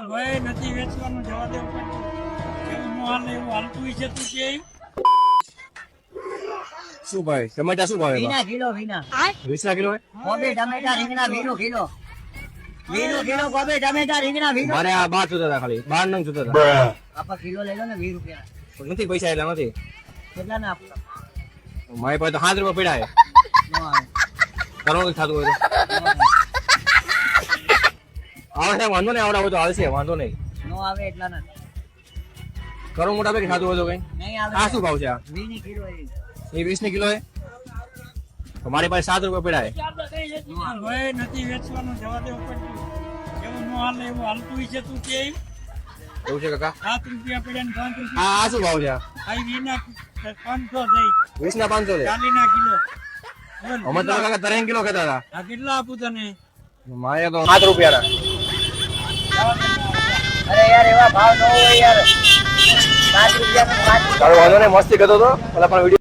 હવે નથી વેચવાનું, જવા દેવું પડતું. એવું નો હાલે, એવું હાલતું હોય છે તું કે શું ભાઈ ટમેટા શું ભાવે વીના કિલો વીના 20 કિલો હે કોબી ટમેટા રીંગણા 20 કિલો 20 કિલો કોબી ટમેટા રીંગણા 20 મારે આ 12 જોતા હતા ખાલી 12 નંગ જોતા હતા આપા કિલો લઈ લો ને 20 રૂપિયા નથી પૈસા એટલા નથી કેટલા ના આપો મારી પાસે તો 7 રૂપિયા પડ્યા નો આવે કરવાનું થતું હોય તો આવે વાંધો નહીં આવડા હોય તો આવશે વાંધો નહીં નો આવે એટલા ના કરો મોટા ભાઈ થતું હોય તો કઈ નહીં આવે આ શું ભાવ છે આ 20 કિલો એ 20 કિલો હે તો મારી પાસે 7 રૂપિયા પડ્યા હવે નથી વેચવાનું, જવા દેવું પડતું. એવું નો હાલે, એવું હાલતું હોય છે તું કે એવું છે કાકા 7 રૂપિયા પડ્યા ને 5 રૂપિયા આ શું ભાવ છે આ આ વીના 500 થઈ 20 ના 500 છે ચાલીના કિલો. બોલ, અમે તો કાકા 3 કિલો કહેતા હતા આ કેટલા આપું તને? મારે તો 7 રૂપિયા અરે યાર એવા ભાવ ન હોય યાર 5 રૂપિયા નો 5 તારો વાંધો નહીં મસ્તી કરતો હતો પેલા પણ વિડીયો